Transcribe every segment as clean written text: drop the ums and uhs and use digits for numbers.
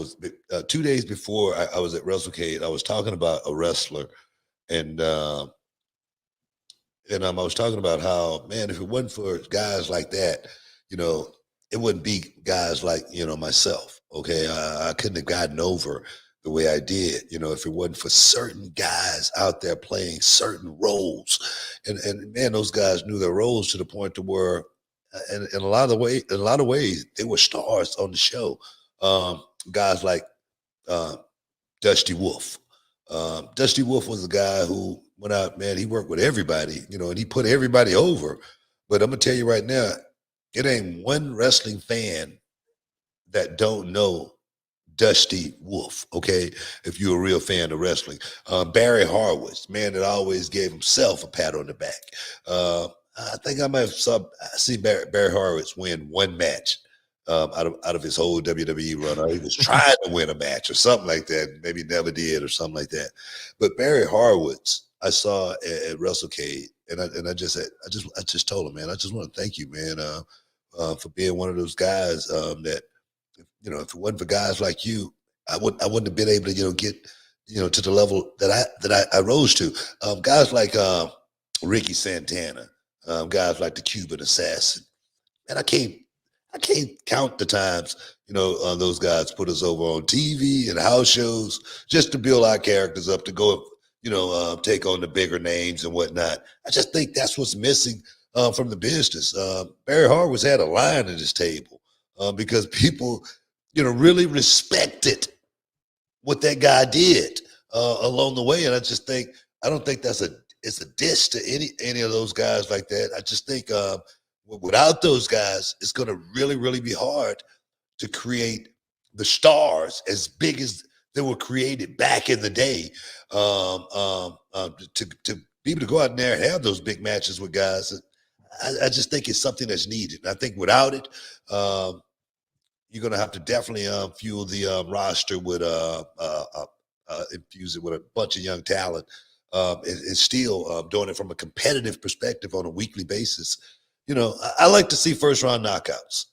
was 2 days before I was at WrestleCade. I was talking about a wrestler, and I was talking about how, man, if it wasn't for guys like that, you know, it wouldn't be guys like, myself. Okay. I couldn't have gotten over the way I did, if it wasn't for certain guys out there playing certain roles. And man, those guys knew their roles to the point to where, in a lot of ways, they were stars on the show. Guys like uh, Dusty Wolf. Dusty Wolf was a guy who went out, man. He worked with everybody, and he put everybody over. But I'm gonna tell you right now, it ain't one wrestling fan that don't know Dusty Wolf. Okay, if you're a real fan of wrestling, Barry Horowitz, man, that always gave himself a pat on the back. I think I might have seen Barry Horowitz win one match out of his whole WWE run. Or he was trying to win a match or something like that. Maybe never did or something like that. But Barry Horowitz, I saw at WrestleCade, and I just told him, man, I just want to thank you, man, for being one of those guys that, if it wasn't for guys like you, I wouldn't have been able to, get, to the level that I rose to. Guys like Ricky Santana, guys like the Cuban Assassin, and I can't count the times, those guys put us over on TV and house shows just to build our characters up to go, take on the bigger names and whatnot. I just think that's what's missing from the business. Barry Horowitz had a line at his table because people, really respected what that guy did along the way. And I don't think it's a diss to any of those guys like that. I just think without those guys, it's going to really, really be hard to create the stars as big as they were created back in the day. To be able to go out there and have those big matches with guys, I just think it's something that's needed. And I think without it, you're going to have to definitely fuel the roster with infuse it with a bunch of young talent, and still doing it from a competitive perspective on a weekly basis. I like to see first round knockouts.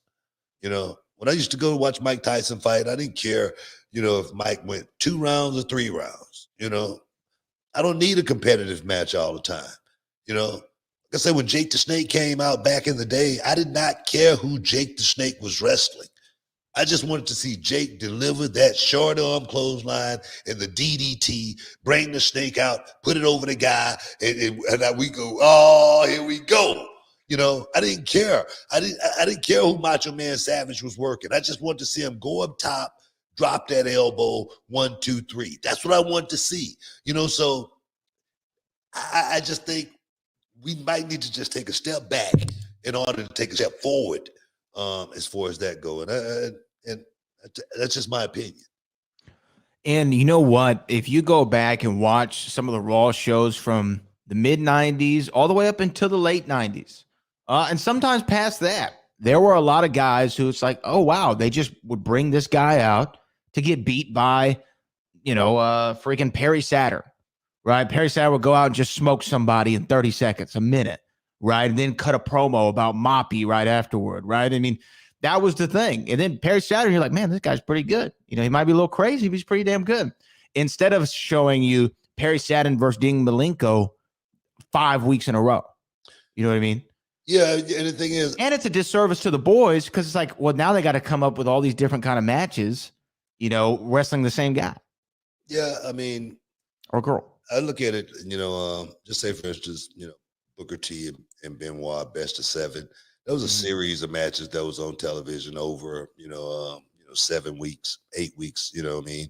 When I used to go watch Mike Tyson fight, I didn't care, if Mike went 2 rounds or 3 rounds. I don't need a competitive match all the time. Like I said, when Jake the Snake came out back in the day, I did not care who Jake the Snake was wrestling. I just wanted to see Jake deliver that short arm clothesline and the DDT, bring the snake out, put it over the guy, and we go, oh, here we go. I didn't care. I didn't care who Macho Man Savage was working. I just wanted to see him go up top, drop that elbow, 1, 2, 3. That's what I want to see. So I just think we might need to just take a step back in order to take a step forward as far as that goes. And that's just my opinion. And you know what? If you go back and watch some of the Raw shows from the mid-'90s all the way up until the late '90s, and sometimes past that, there were a lot of guys who it's like, oh, wow, they just would bring this guy out to get beat by, freaking Perry Saturn, right? Perry Saturn would go out and just smoke somebody in 30 seconds, a minute, right? And then cut a promo about Moppy right afterward, right? I mean, that was the thing. And then Perry Saturn, you're like, man, this guy's pretty good. He might be a little crazy, but he's pretty damn good. Instead of showing you Perry Saturn versus Dean Malenko 5 weeks in a row. You know what I mean? Yeah, and the thing is, and it's a disservice to the boys because it's like, well, now they got to come up with all these different kind of matches, wrestling the same guy. Yeah, I mean, or girl. I look at it, just say for instance, Booker T and Benoit best of 7. That was a series of matches that was on television over, 7 weeks, 8 weeks. You know what I mean?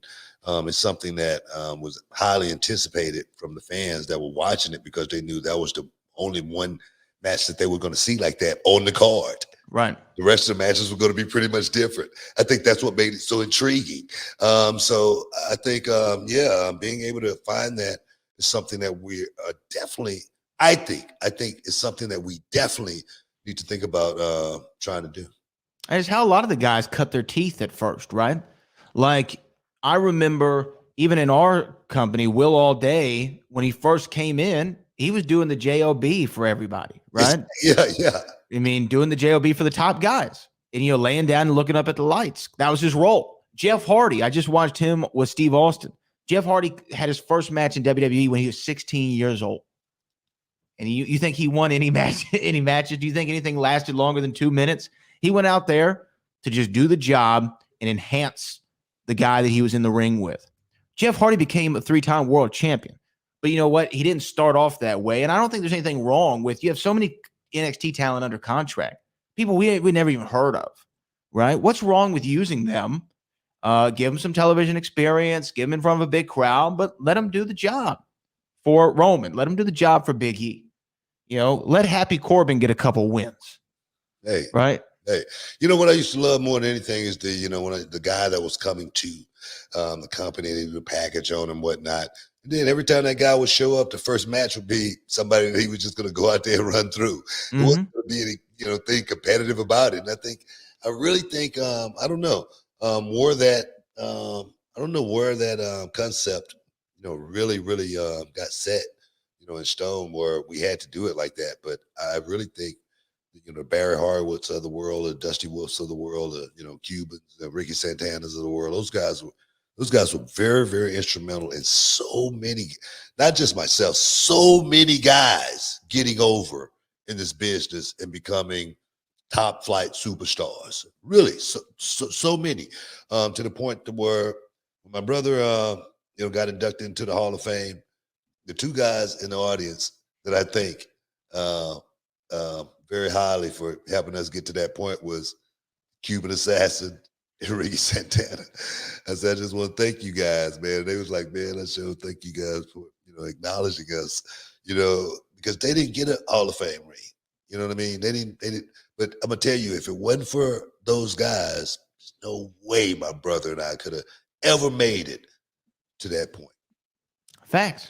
It's something that was highly anticipated from the fans that were watching it because they knew that was the only one match that they were going to see like that on the card. Right. The rest of the matches were going to be pretty much different. I think that's what made it so intriguing. So I think, being able to find that is something that we are definitely, I think it's something that we definitely need to think about trying to do. And it's how a lot of the guys cut their teeth at first, right? Like I remember even in our company, Will All Day, when he first came in, he was doing the JOB for everybody, right? Yeah. I mean, doing the JOB for the top guys and, laying down and looking up at the lights. That was his role. Jeff Hardy, I just watched him with Steve Austin. Jeff Hardy had his first match in WWE when he was 16 years old. And you think he won any match, any matches? Do you think anything lasted longer than 2 minutes? He went out there to just do the job and enhance the guy that he was in the ring with. Jeff Hardy became a 3-time world champion. But you know what? He didn't start off that way. And I don't think there's anything wrong with, you have so many NXT talent under contract, people we never even heard of, right? What's wrong with using them? Give them some television experience, give them in front of a big crowd, but let them do the job for Roman. Let them do the job for Big E. Let Happy Corbin get a couple wins. Hey, right? Hey, what I used to love more than anything is the guy that was coming to the company and he would package on and whatnot. And then every time that guy would show up, the first match would be somebody that he was just going to go out there and run through. There wasn't going to be any, thing competitive about it. And I really think, I don't know, where that, I don't know where that concept, really, really got set, in stone where we had to do it like that. But I really think, Barry Harwoods of the world, the Dusty Wolfs of the world, Cubans, Ricky Santanas of the world, those guys were very, very instrumental in so many, not just myself, so many guys getting over in this business and becoming top flight superstars. Really, so many, to the point to where my brother, got inducted into the Hall of Fame. The two guys in the audience that I think very highly for helping us get to that point was Cuban Assassin and Ricky Santana. I said, I just want to thank you guys, man. They was like, man, I sure thank you guys for, acknowledging us, because they didn't get a Hall of Fame ring. You know what I mean? They didn't, but I'm going to tell you, if it wasn't for those guys, there's no way my brother and I could have ever made it to that point. Facts.